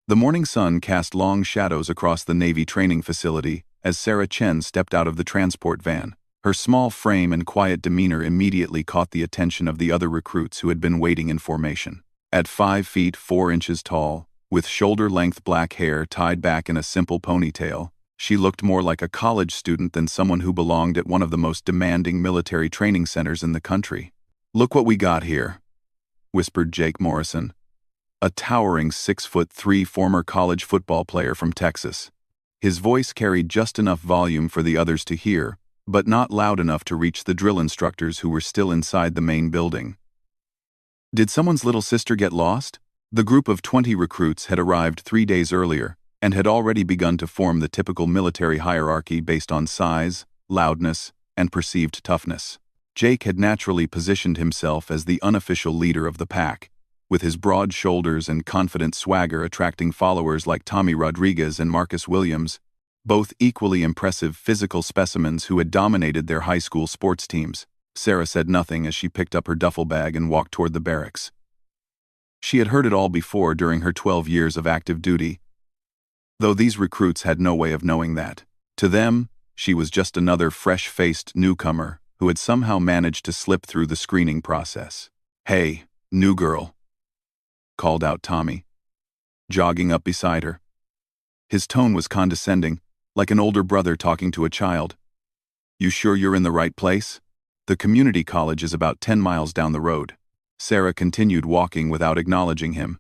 The morning sun cast long shadows across the Navy training facility as Sarah Chen stepped out of the transport van. Her small frame and quiet demeanor immediately caught the attention of the other recruits who had been waiting in formation. At 5 feet 4 inches tall, with shoulder-length black hair tied back in a simple ponytail, she looked more like a college student than someone who belonged at one of the most demanding military training centers in the country. "Look what we got here," whispered Jake Morrison, a towering 6'3" former college football player from Texas. His voice carried just enough volume for the others to hear, but not loud enough to reach the drill instructors who were still inside the main building. Did someone's little sister get lost? The group of 20 recruits had arrived 3 days earlier and had already begun to form the typical military hierarchy based on size, loudness, and perceived toughness. Jake had naturally positioned himself as the unofficial leader of the pack, with his broad shoulders and confident swagger attracting followers like Tommy Rodriguez and Marcus Williams, both equally impressive physical specimens who had dominated their high school sports teams. Sarah said nothing as she picked up her duffel bag and walked toward the barracks. She had heard it all before during her 12 years of active duty, though these recruits had no way of knowing that. To them, she was just another fresh-faced newcomer who had somehow managed to slip through the screening process. "Hey, new girl," called out Tommy, jogging up beside her. His tone was condescending, like an older brother talking to a child. "You sure you're in the right place? The community college is about 10 miles down the road." Sarah continued walking without acknowledging him.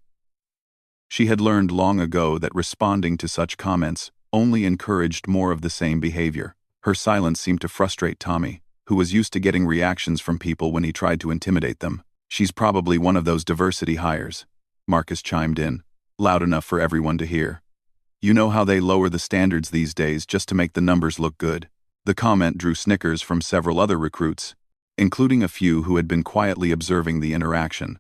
She had learned long ago that responding to such comments only encouraged more of the same behavior. Her silence seemed to frustrate Tommy, who was used to getting reactions from people when he tried to intimidate them. "She's probably one of those diversity hires," Marcus chimed in, loud enough for everyone to hear. "You know how they lower the standards these days just to make the numbers look good." The comment drew snickers from several other recruits, including a few who had been quietly observing the interaction.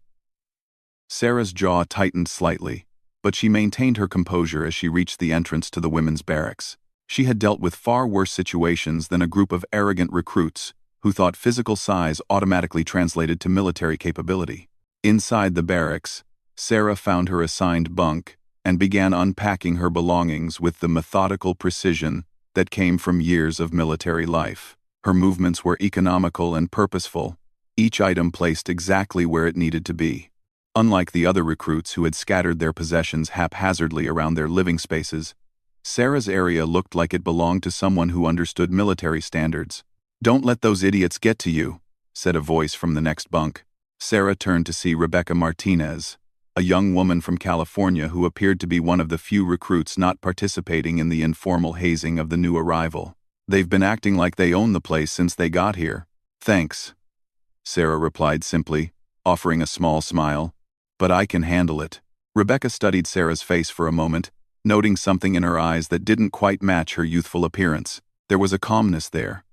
Sarah's jaw tightened slightly, but she maintained her composure as she reached the entrance to the women's barracks. She had dealt with far worse situations than a group of arrogant recruits who thought physical size automatically translated to military capability. Inside the barracks, Sarah found her assigned bunk and began unpacking her belongings with the methodical precision that came from years of military life. Her movements were economical and purposeful, each item placed exactly where it needed to be. Unlike the other recruits who had scattered their possessions haphazardly around their living spaces, Sarah's area looked like it belonged to someone who understood military standards. "Don't let those idiots get to you," said a voice from the next bunk. Sarah turned to see Rebecca Martinez, a young woman from California who appeared to be one of the few recruits not participating in the informal hazing of the new arrival. "They've been acting like they own the place since they got here." "Thanks," Sarah replied simply, offering a small smile. "But I can handle it." Rebecca studied Sarah's face for a moment, noting something in her eyes that didn't quite match her youthful appearance. There was a calmness there,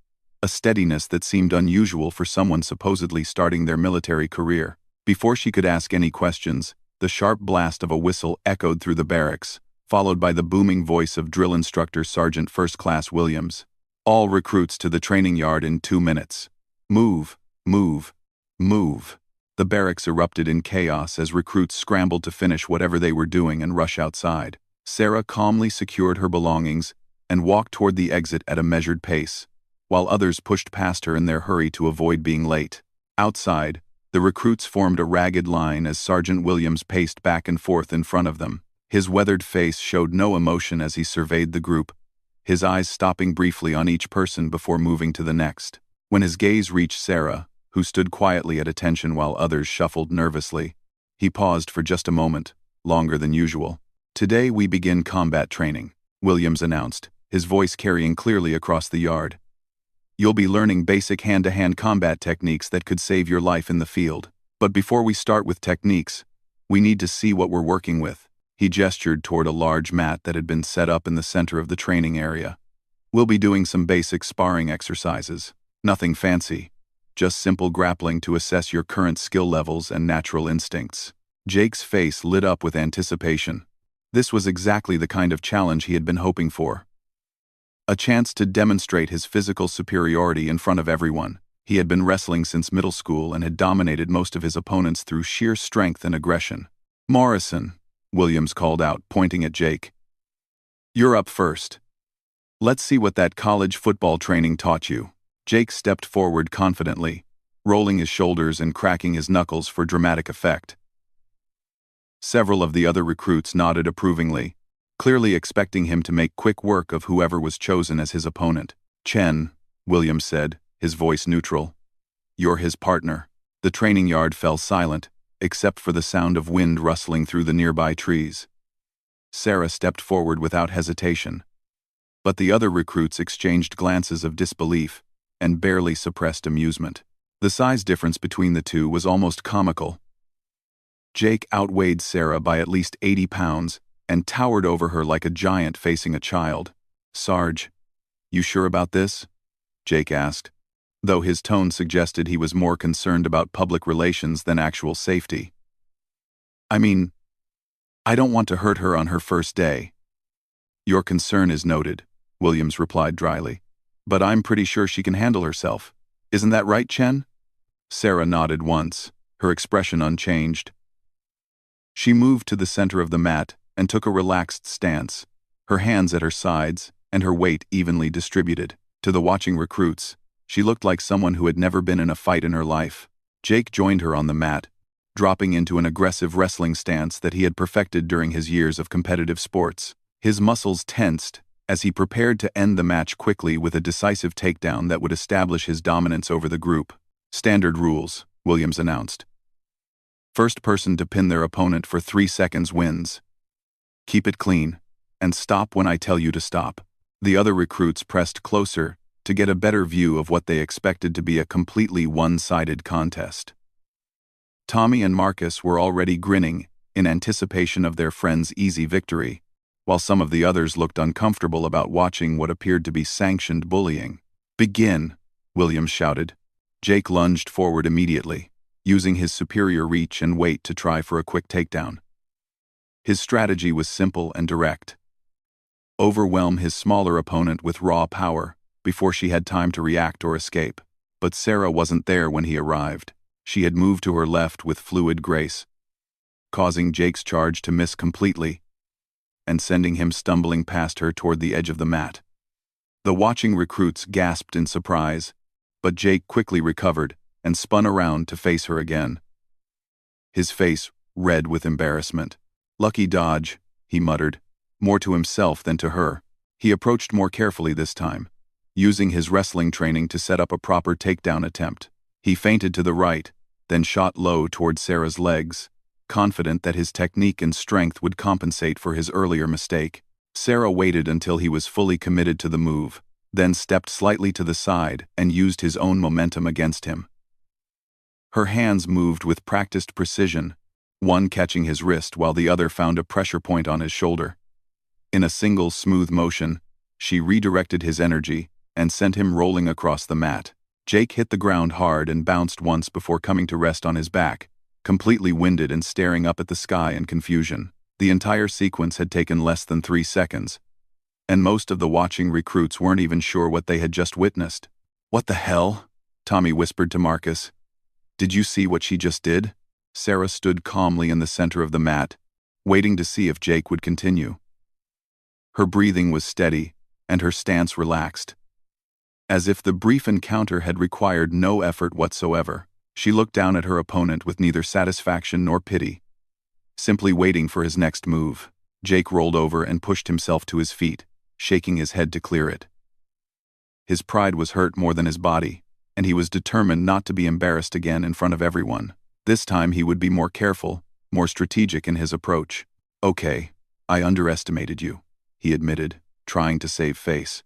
a steadiness that seemed unusual for someone supposedly starting their military career. Before she could ask any questions, the sharp blast of a whistle echoed through the barracks, followed by the booming voice of drill instructor Sergeant First Class Williams. "All recruits to the training yard in 2 minutes. Move, move, move." The barracks erupted in chaos as recruits scrambled to finish whatever they were doing and rush outside. Sarah calmly secured her belongings and walked toward the exit at a measured pace, while others pushed past her in their hurry to avoid being late. Outside, the recruits formed a ragged line as Sergeant Williams paced back and forth in front of them. His weathered face showed no emotion as he surveyed the group, his eyes stopping briefly on each person before moving to the next. When his gaze reached Sarah, who stood quietly at attention while others shuffled nervously, he paused for just a moment, longer than usual. "Today we begin combat training," Williams announced, his voice carrying clearly across the yard. "You'll be learning basic hand-to-hand combat techniques that could save your life in the field. But before we start with techniques, we need to see what we're working with." He gestured toward a large mat that had been set up in the center of the training area. "We'll be doing some basic sparring exercises. Nothing fancy, just simple grappling to assess your current skill levels and natural instincts." Jake's face lit up with anticipation. This was exactly the kind of challenge he had been hoping for. A chance to demonstrate his physical superiority in front of everyone. He had been wrestling since middle school and had dominated most of his opponents through sheer strength and aggression. "Morrison," Williams called out, pointing at Jake. "You're up first. Let's see what that college football training taught you." Jake stepped forward confidently, rolling his shoulders and cracking his knuckles for dramatic effect. Several of the other recruits nodded approvingly, clearly expecting him to make quick work of whoever was chosen as his opponent. "Chen," Williams said, his voice neutral. "You're his partner." The training yard fell silent, except for the sound of wind rustling through the nearby trees. Sarah stepped forward without hesitation, but the other recruits exchanged glances of disbelief and barely suppressed amusement. The size difference between the two was almost comical. Jake outweighed Sarah by at least 80 pounds and towered over her like a giant facing a child. "Sarge, you sure about this?" Jake asked, though his tone suggested he was more concerned about public relations than actual safety. "I mean, I don't want to hurt her on her first day." "Your concern is noted," Williams replied dryly. "But I'm pretty sure she can handle herself. Isn't that right, Chen?" Sarah nodded once, her expression unchanged. She moved to the center of the mat and took a relaxed stance, her hands at her sides and her weight evenly distributed. To the watching recruits, she looked like someone who had never been in a fight in her life. Jake joined her on the mat, dropping into an aggressive wrestling stance that he had perfected during his years of competitive sports. His muscles tensed as he prepared to end the match quickly with a decisive takedown that would establish his dominance over the group. "Standard rules," Williams announced. "First person to pin their opponent for 3 seconds wins. Keep it clean, and stop when I tell you to stop." The other recruits pressed closer to get a better view of what they expected to be a completely one-sided contest. Tommy and Marcus were already grinning in anticipation of their friend's easy victory, while some of the others looked uncomfortable about watching what appeared to be sanctioned bullying. "Begin," Williams shouted. Jake lunged forward immediately, using his superior reach and weight to try for a quick takedown. His strategy was simple and direct. Overwhelm his smaller opponent with raw power before she had time to react or escape. But Sarah wasn't there when he arrived. She had moved to her left with fluid grace, causing Jake's charge to miss completely and sending him stumbling past her toward the edge of the mat. The watching recruits gasped in surprise, but Jake quickly recovered and spun around to face her again, his face red with embarrassment. "Lucky dodge," he muttered, more to himself than to her. He approached more carefully this time, using his wrestling training to set up a proper takedown attempt. He feinted to the right, then shot low toward Sarah's legs, confident that his technique and strength would compensate for his earlier mistake. Sarah waited until he was fully committed to the move, then stepped slightly to the side and used his own momentum against him. Her hands moved with practiced precision, one catching his wrist while the other found a pressure point on his shoulder. In a single smooth motion, she redirected his energy and sent him rolling across the mat. Jake hit the ground hard and bounced once before coming to rest on his back, completely winded and staring up at the sky in confusion. The entire sequence had taken less than 3 seconds, and most of the watching recruits weren't even sure what they had just witnessed. "What the hell?" Tommy whispered to Marcus. "Did you see what she just did?" Sarah stood calmly in the center of the mat, waiting to see if Jake would continue. Her breathing was steady, and her stance relaxed, as if the brief encounter had required no effort whatsoever. She looked down at her opponent with neither satisfaction nor pity, simply waiting for his next move. Jake rolled over and pushed himself to his feet, shaking his head to clear it. His pride was hurt more than his body, and he was determined not to be embarrassed again in front of everyone. This time he would be more careful, more strategic in his approach. "Okay, I underestimated you," he admitted, trying to save face.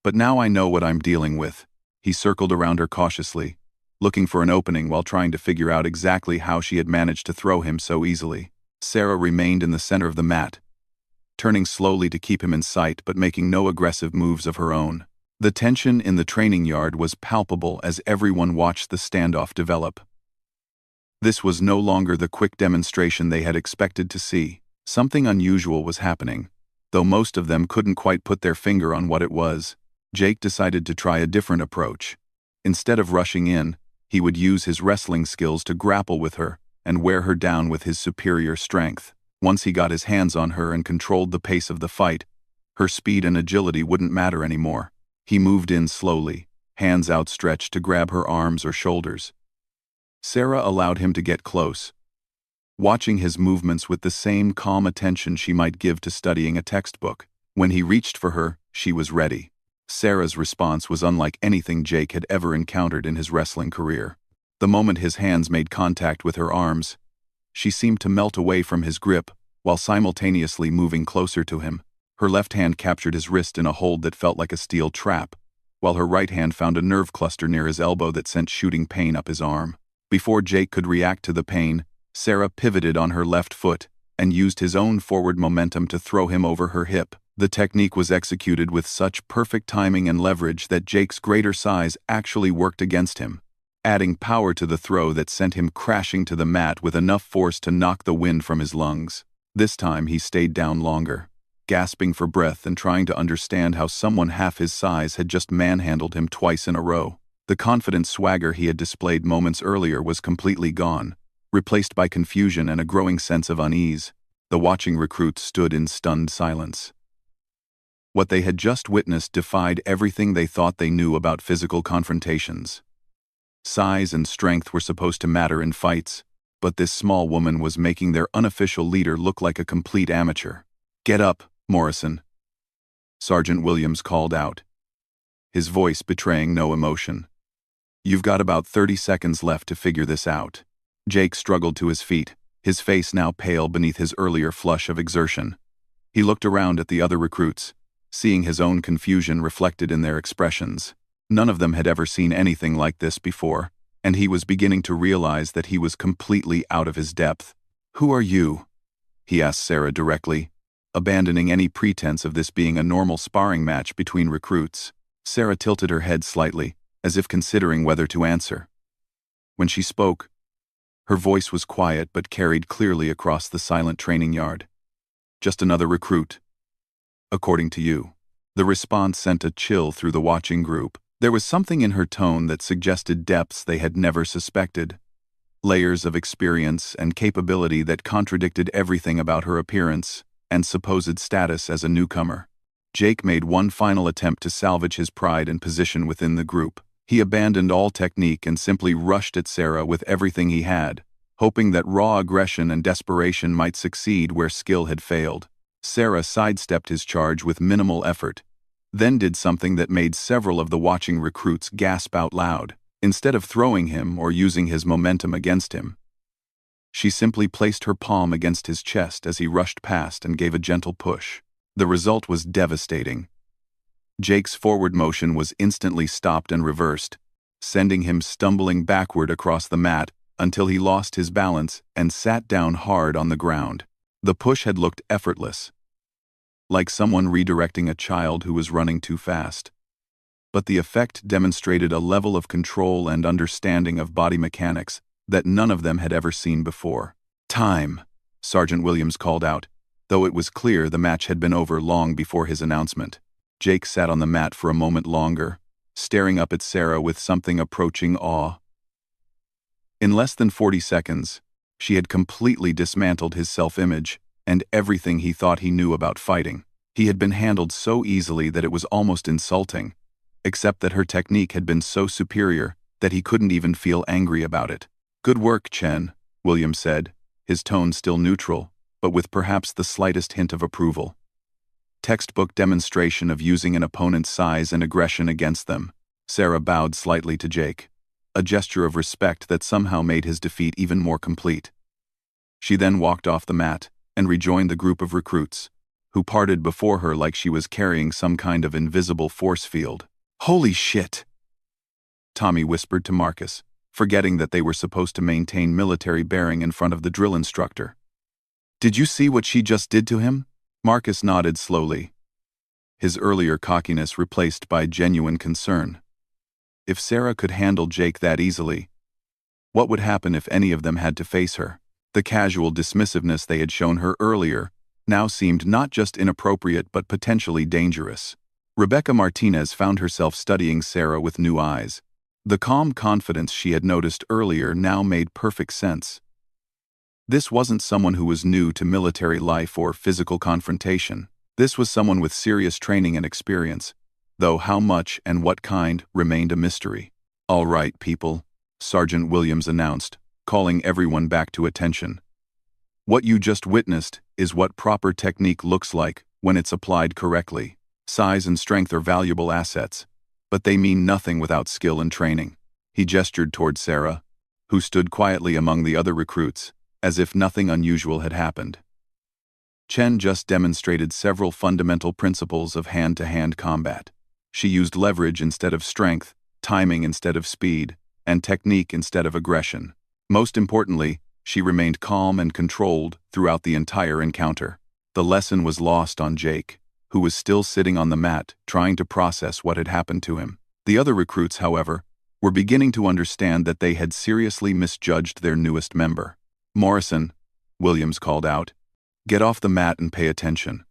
"But now I know what I'm dealing with." He circled around her cautiously, looking for an opening while trying to figure out exactly how she had managed to throw him so easily. Sarah remained in the center of the mat, turning slowly to keep him in sight but making no aggressive moves of her own. The tension in the training yard was palpable as everyone watched the standoff develop. This was no longer the quick demonstration they had expected to see. Something unusual was happening, though most of them couldn't quite put their finger on what it was. Jake decided to try a different approach. Instead of rushing in, he would use his wrestling skills to grapple with her and wear her down with his superior strength. Once he got his hands on her and controlled the pace of the fight, her speed and agility wouldn't matter anymore. He moved in slowly, hands outstretched to grab her arms or shoulders. Sarah allowed him to get close, watching his movements with the same calm attention she might give to studying a textbook. When he reached for her, she was ready. Sarah's response was unlike anything Jake had ever encountered in his wrestling career. The moment his hands made contact with her arms, she seemed to melt away from his grip, while simultaneously moving closer to him. Her left hand captured his wrist in a hold that felt like a steel trap, while her right hand found a nerve cluster near his elbow that sent shooting pain up his arm. Before Jake could react to the pain, Sarah pivoted on her left foot and used his own forward momentum to throw him over her hip. The technique was executed with such perfect timing and leverage that Jake's greater size actually worked against him, adding power to the throw that sent him crashing to the mat with enough force to knock the wind from his lungs. This time he stayed down longer, gasping for breath and trying to understand how someone half his size had just manhandled him twice in a row. The confident swagger he had displayed moments earlier was completely gone, replaced by confusion and a growing sense of unease. The watching recruits stood in stunned silence. What they had just witnessed defied everything they thought they knew about physical confrontations. Size and strength were supposed to matter in fights, but this small woman was making their unofficial leader look like a complete amateur. "Get up, Morrison," Sergeant Williams called out, his voice betraying no emotion. "You've got about 30 seconds left to figure this out." Jake struggled to his feet, his face now pale beneath his earlier flush of exertion. He looked around at the other recruits, seeing his own confusion reflected in their expressions. None of them had ever seen anything like this before, and he was beginning to realize that he was completely out of his depth. "Who are you?" he asked Sarah directly, abandoning any pretense of this being a normal sparring match between recruits. Sarah tilted her head slightly, as if considering whether to answer. When she spoke, her voice was quiet but carried clearly across the silent training yard. "Just another recruit, according to you." The response sent a chill through the watching group. There was something in her tone that suggested depths they had never suspected, layers of experience and capability that contradicted everything about her appearance and supposed status as a newcomer. Jake made one final attempt to salvage his pride and position within the group. He abandoned all technique and simply rushed at Sarah with everything he had, hoping that raw aggression and desperation might succeed where skill had failed. Sarah sidestepped his charge with minimal effort, then did something that made several of the watching recruits gasp out loud. Instead of throwing him or using his momentum against him, she simply placed her palm against his chest as he rushed past and gave a gentle push. The result was devastating. Jake's forward motion was instantly stopped and reversed, sending him stumbling backward across the mat until he lost his balance and sat down hard on the ground. The push had looked effortless, like someone redirecting a child who was running too fast. But the effect demonstrated a level of control and understanding of body mechanics that none of them had ever seen before. "Time," Sergeant Williams called out, though it was clear the match had been over long before his announcement. Jake sat on the mat for a moment longer, staring up at Sarah with something approaching awe. In less than 40 seconds, she had completely dismantled his self-image and everything he thought he knew about fighting. He had been handled so easily that it was almost insulting, except that her technique had been so superior that he couldn't even feel angry about it. "Good work, Chen," Williams said, his tone still neutral, but with perhaps the slightest hint of approval. Textbook demonstration of using an opponent's size and aggression against them. Sarah bowed slightly to Jake, a gesture of respect that somehow made his defeat even more complete. She then walked off the mat and rejoined the group of recruits, who parted before her like she was carrying some kind of invisible force field. "Holy shit!" Tommy whispered to Marcus, forgetting that they were supposed to maintain military bearing in front of the drill instructor. "Did you see what she just did to him?" Marcus nodded slowly, his earlier cockiness replaced by genuine concern. If Sarah could handle Jake that easily, what would happen if any of them had to face her? The casual dismissiveness they had shown her earlier now seemed not just inappropriate but potentially dangerous. Rebecca Martinez found herself studying Sarah with new eyes. The calm confidence she had noticed earlier now made perfect sense. This wasn't someone who was new to military life or physical confrontation. This was someone with serious training and experience, though how much and what kind remained a mystery. "All right, people," Sergeant Williams announced, calling everyone back to attention. "What you just witnessed is what proper technique looks like when it's applied correctly. Size and strength are valuable assets, but they mean nothing without skill and training." He gestured toward Sarah, who stood quietly among the other recruits, as if nothing unusual had happened. Chen just demonstrated several fundamental principles of hand-to-hand combat. She used leverage instead of strength, timing instead of speed, and technique instead of aggression. Most importantly, she remained calm and controlled throughout the entire encounter. The lesson was lost on Jake, who was still sitting on the mat trying to process what had happened to him. The other recruits, however, were beginning to understand that they had seriously misjudged their newest member. "Morrison," Williams called out, "get off the mat and pay attention.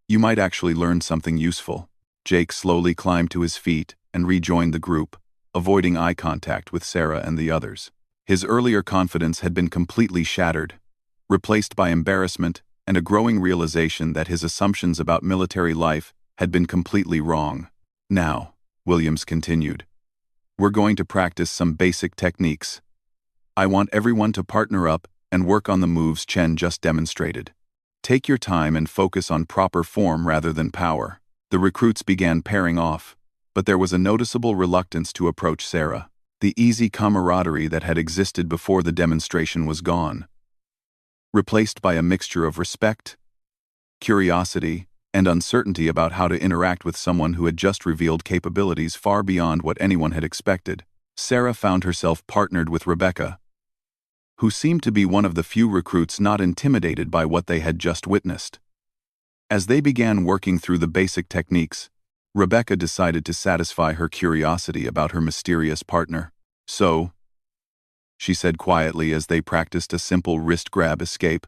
You might actually learn something useful." Jake slowly climbed to his feet and rejoined the group, avoiding eye contact with Sarah and the others. His earlier confidence had been completely shattered, replaced by embarrassment and a growing realization that his assumptions about military life had been completely wrong. "Now," Williams continued, "we're going to practice some basic techniques. I want everyone to partner up and work on the moves Chen just demonstrated. Take your time and focus on proper form rather than power." The recruits began pairing off, but there was a noticeable reluctance to approach Sarah. The easy camaraderie that had existed before the demonstration was gone, replaced by a mixture of respect, curiosity, and uncertainty about how to interact with someone who had just revealed capabilities far beyond what anyone had expected. Sarah found herself partnered with Rebecca, who seemed to be one of the few recruits not intimidated by what they had just witnessed. As they began working through the basic techniques, Rebecca decided to satisfy her curiosity about her mysterious partner. "So," she said quietly as they practiced a simple wrist grab escape,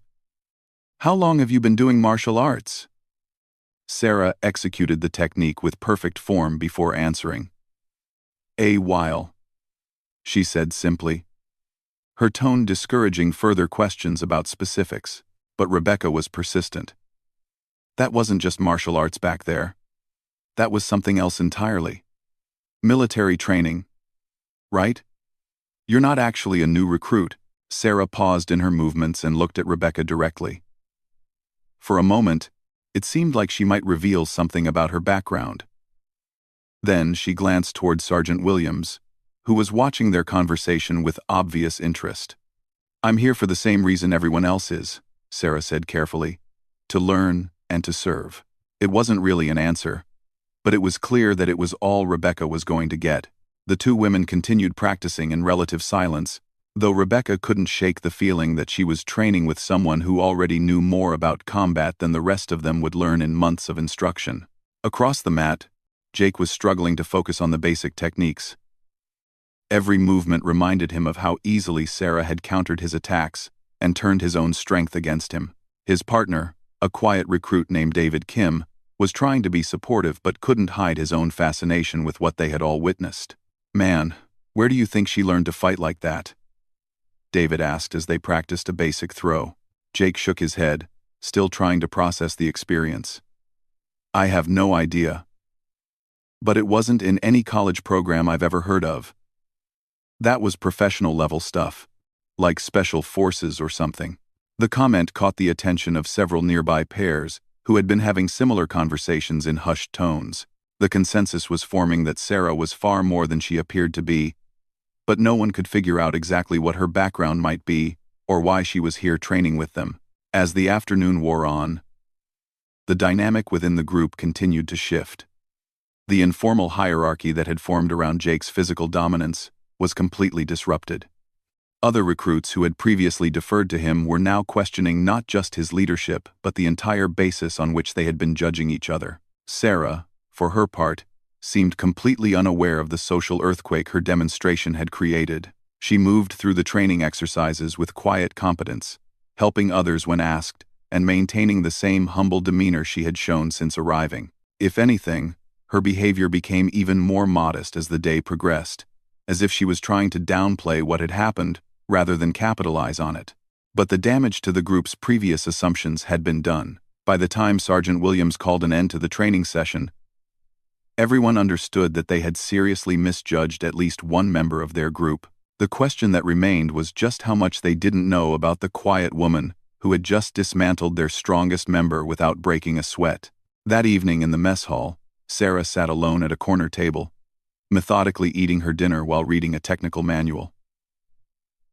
"how long have you been doing martial arts?" Sarah executed the technique with perfect form before answering. "A while," she said simply, her tone discouraging further questions about specifics, but Rebecca was persistent. "That wasn't just martial arts back there. That was something else entirely. Military training, right? You're not actually a new recruit." Sarah paused in her movements and looked at Rebecca directly. For a moment, it seemed like she might reveal something about her background. Then she glanced toward Sergeant Williams, who was watching their conversation with obvious interest. "I'm here for the same reason everyone else is," Sarah said carefully, "to learn and to serve." It wasn't really an answer, but it was clear that it was all Rebecca was going to get. The two women continued practicing in relative silence, though Rebecca couldn't shake the feeling that she was training with someone who already knew more about combat than the rest of them would learn in months of instruction. Across the mat, Jake was struggling to focus on the basic techniques. Every movement reminded him of how easily Sarah had countered his attacks and turned his own strength against him. His partner, a quiet recruit named David Kim, was trying to be supportive but couldn't hide his own fascination with what they had all witnessed. "Man, where do you think she learned to fight like that?" David asked as they practiced a basic throw. Jake shook his head, still trying to process the experience. "I have no idea. But it wasn't in any college program I've ever heard of. That was professional level stuff, like special forces or something." The comment caught the attention of several nearby pairs who had been having similar conversations in hushed tones. The consensus was forming that Sarah was far more than she appeared to be, but no one could figure out exactly what her background might be or why she was here training with them. As the afternoon wore on, the dynamic within the group continued to shift. The informal hierarchy that had formed around Jake's physical dominance was completely disrupted. Other recruits who had previously deferred to him were now questioning not just his leadership but the entire basis on which they had been judging each other. Sarah, for her part, seemed completely unaware of the social earthquake her demonstration had created. She moved through the training exercises with quiet competence, helping others when asked, and maintaining the same humble demeanor she had shown since arriving. If anything, her behavior became even more modest as the day progressed, as if she was trying to downplay what had happened rather than capitalize on it. But the damage to the group's previous assumptions had been done. By the time Sergeant Williams called an end to the training session, everyone understood that they had seriously misjudged at least one member of their group. The question that remained was just how much they didn't know about the quiet woman who had just dismantled their strongest member without breaking a sweat. That evening in the mess hall, Sarah sat alone at a corner table, methodically eating her dinner while reading a technical manual.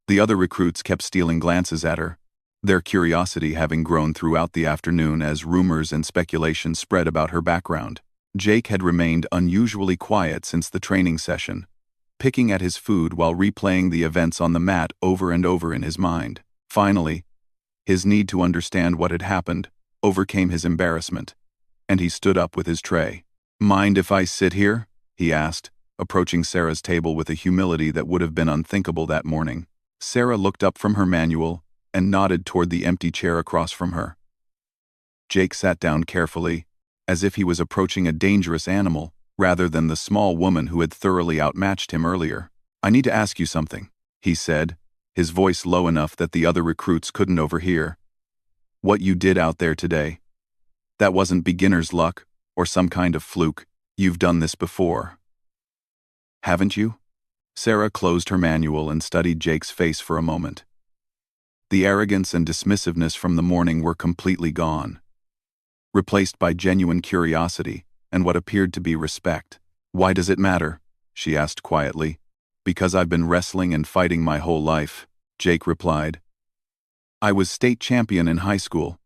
The other recruits kept stealing glances at her, their curiosity having grown throughout the afternoon as rumors and speculation spread about her background. Jake had remained unusually quiet since the training session, picking at his food while replaying the events on the mat over and over in his mind. Finally, his need to understand what had happened overcame his embarrassment, and he stood up with his tray. "Mind if I sit here?" he asked, approaching Sarah's table with a humility that would have been unthinkable that morning. Sarah looked up from her manual and nodded toward the empty chair across from her. Jake sat down carefully, as if he was approaching a dangerous animal, rather than the small woman who had thoroughly outmatched him earlier. "I need to ask you something," he said, his voice low enough that the other recruits couldn't overhear. "What you did out there today, that wasn't beginner's luck or some kind of fluke. You've done this before, haven't you?" Sarah closed her manual and studied Jake's face for a moment. The arrogance and dismissiveness from the morning were completely gone, replaced by genuine curiosity and what appeared to be respect. "Why does it matter?" she asked quietly. "Because I've been wrestling and fighting my whole life," Jake replied. "I was state champion in high school,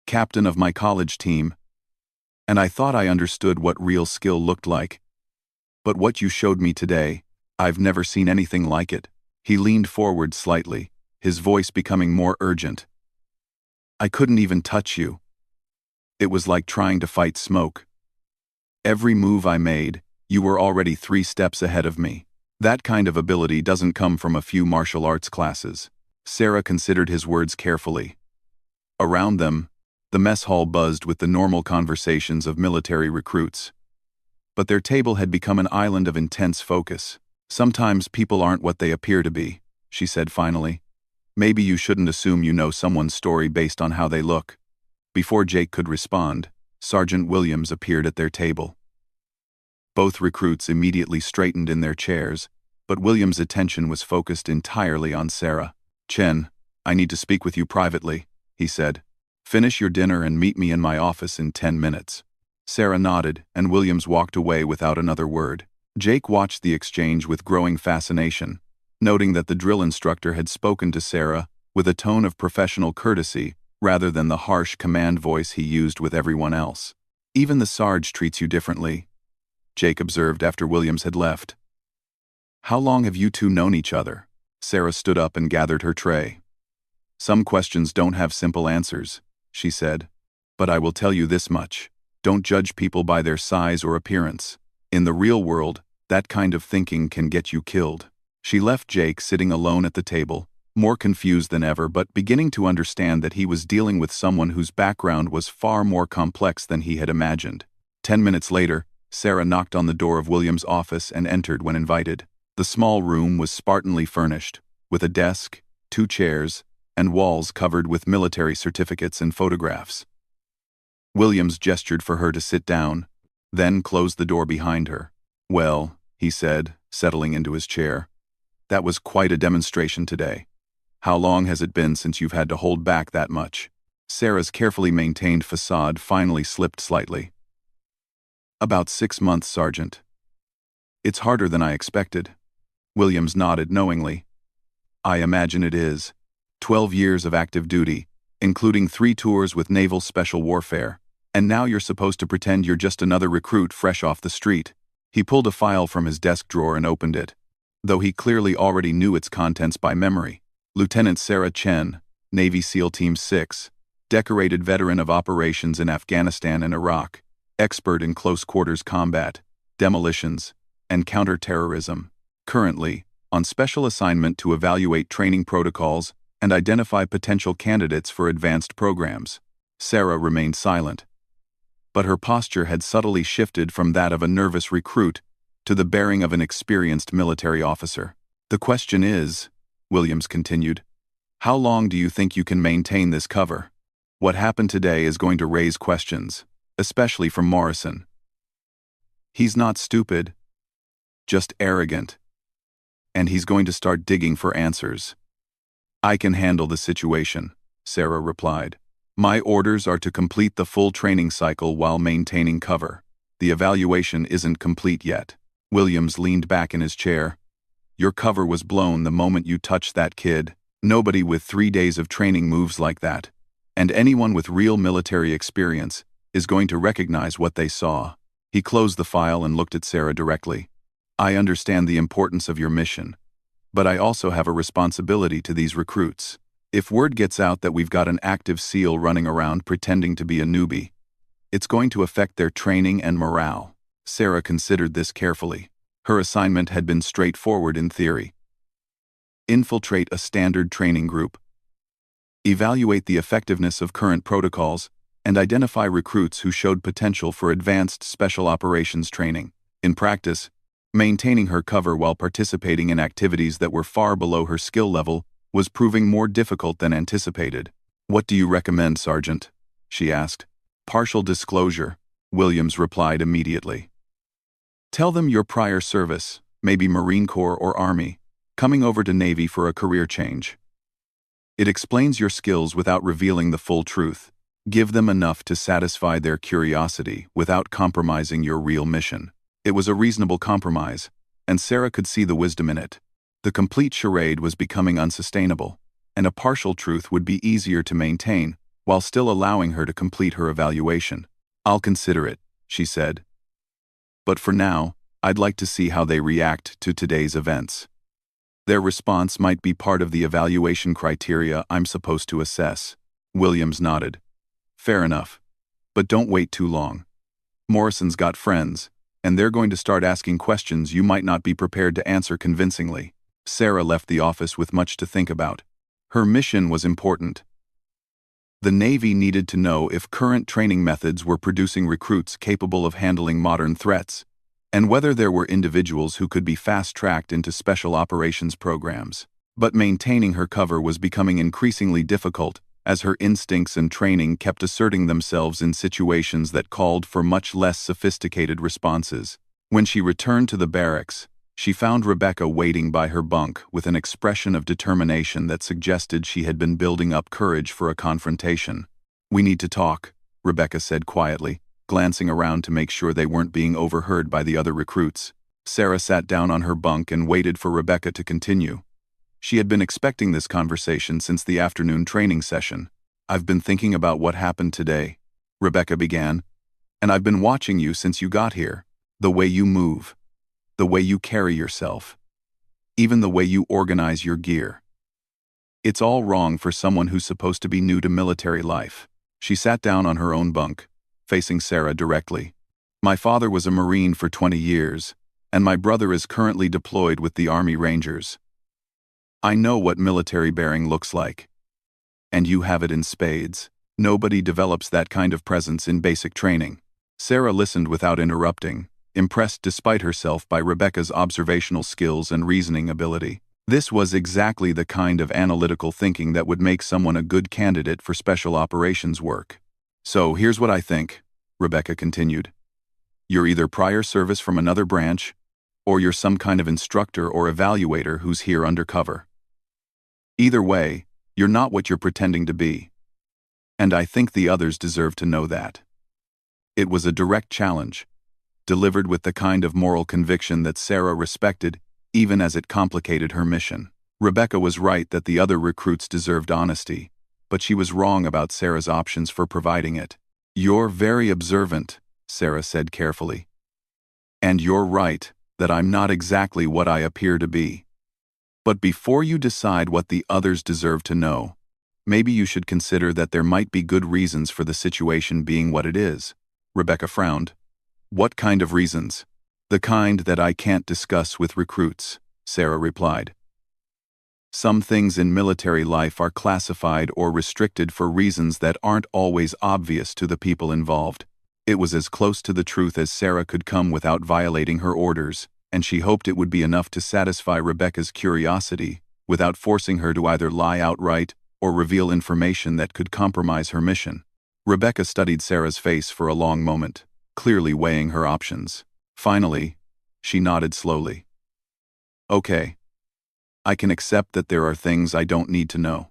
captain of my college team, and I thought I understood what real skill looked like. But what you showed me today, I've never seen anything like it." He leaned forward slightly, his voice becoming more urgent. "I couldn't even touch you. It was like trying to fight smoke. Every move I made, you were already 3 steps ahead of me. That kind of ability doesn't come from a few martial arts classes." Sarah considered his words carefully. Around them, the mess hall buzzed with the normal conversations of military recruits. But their table had become an island of intense focus. "Sometimes people aren't what they appear to be," she said finally. "Maybe you shouldn't assume you know someone's story based on how they look." Before Jake could respond, Sergeant Williams appeared at their table. Both recruits immediately straightened in their chairs, but Williams' attention was focused entirely on Sarah. "Chen, I need to speak with you privately," he said. "Finish your dinner and meet me in my office in 10 minutes. Sarah nodded, and Williams walked away without another word. Jake watched the exchange with growing fascination, noting that the drill instructor had spoken to Sarah with a tone of professional courtesy rather than the harsh command voice he used with everyone else. "Even the Sarge treats you differently," Jake observed after Williams had left. "How long have you two known each other?" Sarah stood up and gathered her tray. "Some questions don't have simple answers," she said. "But I will tell you this much. Don't judge people by their size or appearance. In the real world, that kind of thinking can get you killed." She left Jake sitting alone at the table, more confused than ever but beginning to understand that he was dealing with someone whose background was far more complex than he had imagined. 10 minutes later, Sarah knocked on the door of Williams' office and entered when invited. The small room was spartanly furnished, with a desk, 2 chairs, and walls covered with military certificates and photographs. Williams gestured for her to sit down, then closed the door behind her. "Well," he said, settling into his chair, "that was quite a demonstration today. How long has it been since you've had to hold back that much?" Sarah's carefully maintained facade finally slipped slightly. "About 6 months, Sergeant." "It's harder than I expected." Williams nodded knowingly. "I imagine it is. 12 years of active duty, including 3 tours with Naval Special Warfare, and now you're supposed to pretend you're just another recruit fresh off the street." He pulled a file from his desk drawer and opened it, though he clearly already knew its contents by memory. Lieutenant Sarah Chen, Navy SEAL Team 6, decorated veteran of operations in Afghanistan and Iraq, expert in close-quarters combat, demolitions, and counter-terrorism, currently on special assignment to evaluate training protocols and identify potential candidates for advanced programs. Sarah remained silent, but her posture had subtly shifted from that of a nervous recruit to the bearing of an experienced military officer. "The question is," Williams continued, How long do you think you can maintain this cover? What happened today is going to raise questions, especially from Morrison. He's not stupid, just arrogant. And he's going to start digging for answers. I can handle the situation, Sarah replied. My orders are to complete the full training cycle while maintaining cover. The evaluation isn't complete yet. Williams leaned back in his chair. Your cover was blown the moment you touched that kid. Nobody with 3 days of training moves like that. And anyone with real military experience is going to recognize what they saw. He closed the file and looked at Sarah directly. I understand the importance of your mission, but I also have a responsibility to these recruits. If word gets out that we've got an active SEAL running around pretending to be a newbie, it's going to affect their training and morale. Sarah considered this carefully. Her assignment had been straightforward in theory. Infiltrate a standard training group, evaluate the effectiveness of current protocols, and identify recruits who showed potential for advanced special operations training. In practice, maintaining her cover while participating in activities that were far below her skill level was proving more difficult than anticipated. What do you recommend, Sergeant? She asked. Partial disclosure, Williams replied immediately. Tell them your prior service, maybe Marine Corps or Army, coming over to Navy for a career change. It explains your skills without revealing the full truth. Give them enough to satisfy their curiosity without compromising your real mission. It was a reasonable compromise, and Sarah could see the wisdom in it. The complete charade was becoming unsustainable, and a partial truth would be easier to maintain while still allowing her to complete her evaluation. I'll consider it, she said. But for now, I'd like to see how they react to today's events. Their response might be part of the evaluation criteria I'm supposed to assess. Williams nodded. Fair enough. But don't wait too long. Morrison's got friends, and they're going to start asking questions you might not be prepared to answer convincingly. Sarah left the office with much to think about. Her mission was important. The Navy needed to know if current training methods were producing recruits capable of handling modern threats, and whether there were individuals who could be fast-tracked into special operations programs. But maintaining her cover was becoming increasingly difficult as her instincts and training kept asserting themselves in situations that called for much less sophisticated responses. When she returned to the barracks, she found Rebecca waiting by her bunk with an expression of determination that suggested she had been building up courage for a confrontation. We need to talk, Rebecca said quietly, glancing around to make sure they weren't being overheard by the other recruits. Sarah sat down on her bunk and waited for Rebecca to continue. She had been expecting this conversation since the afternoon training session. I've been thinking about what happened today, Rebecca began, and I've been watching you since you got here. The way you move, the way you carry yourself, even the way you organize your gear. It's all wrong for someone who's supposed to be new to military life. She sat down on her own bunk, facing Sarah directly. My father was a Marine for 20 years, and my brother is currently deployed with the Army Rangers. I know what military bearing looks like. And you have it in spades. Nobody develops that kind of presence in basic training. Sarah listened without interrupting, impressed despite herself by Rebecca's observational skills and reasoning ability. This was exactly the kind of analytical thinking that would make someone a good candidate for special operations work. So here's what I think, Rebecca continued. You're either prior service from another branch, or you're some kind of instructor or evaluator who's here undercover. Either way, you're not what you're pretending to be. And I think the others deserve to know that. It was a direct challenge, delivered with the kind of moral conviction that Sarah respected, even as it complicated her mission. Rebecca was right that the other recruits deserved honesty, but she was wrong about Sarah's options for providing it. You're very observant, Sarah said carefully. And you're right that I'm not exactly what I appear to be. But before you decide what the others deserve to know, maybe you should consider that there might be good reasons for the situation being what it is. Rebecca frowned. What kind of reasons? The kind that I can't discuss with recruits, Sarah replied. Some things in military life are classified or restricted for reasons that aren't always obvious to the people involved. It was as close to the truth as Sarah could come without violating her orders, and she hoped it would be enough to satisfy Rebecca's curiosity without forcing her to either lie outright or reveal information that could compromise her mission. Rebecca studied Sarah's face for a long moment, clearly weighing her options. Finally, she nodded slowly. Okay. I can accept that there are things I don't need to know.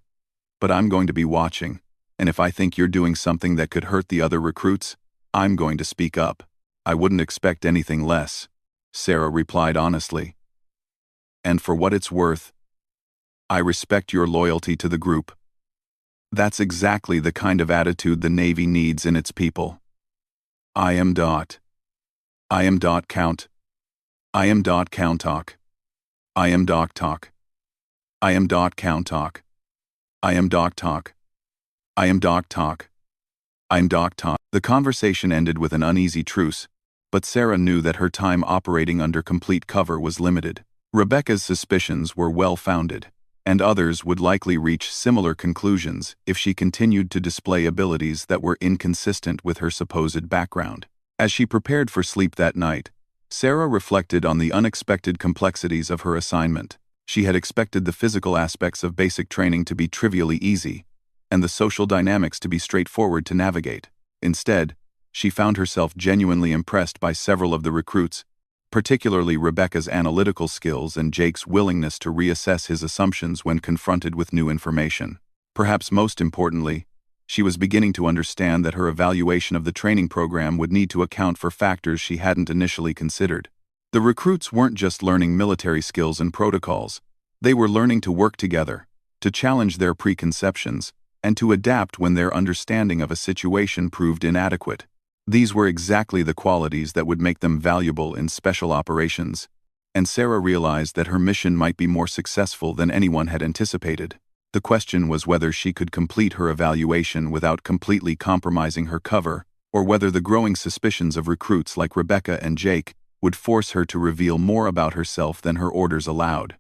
But I'm going to be watching, and if I think you're doing something that could hurt the other recruits, I'm going to speak up. I wouldn't expect anything less, Sarah replied honestly. And for what it's worth, I respect your loyalty to the group. That's exactly the kind of attitude the Navy needs in its people. I am dot. I am dot count. I am dot count talk. I am doc talk. I am dot count talk. I am doc talk. I am doc talk. I am doc talk. The conversation ended with an uneasy truce, but Sarah knew that her time operating under complete cover was limited. Rebecca's suspicions were well-founded, and others would likely reach similar conclusions if she continued to display abilities that were inconsistent with her supposed background. As she prepared for sleep that night, Sarah reflected on the unexpected complexities of her assignment. She had expected the physical aspects of basic training to be trivially easy, and the social dynamics to be straightforward to navigate. Instead, she found herself genuinely impressed by several of the recruits, particularly Rebecca's analytical skills and Jake's willingness to reassess his assumptions when confronted with new information. Perhaps most importantly, she was beginning to understand that her evaluation of the training program would need to account for factors she hadn't initially considered. The recruits weren't just learning military skills and protocols. They were learning to work together, to challenge their preconceptions, and to adapt when their understanding of a situation proved inadequate. These were exactly the qualities that would make them valuable in special operations, and Sarah realized that her mission might be more successful than anyone had anticipated. The question was whether she could complete her evaluation without completely compromising her cover, or whether the growing suspicions of recruits like Rebecca and Jake would force her to reveal more about herself than her orders allowed.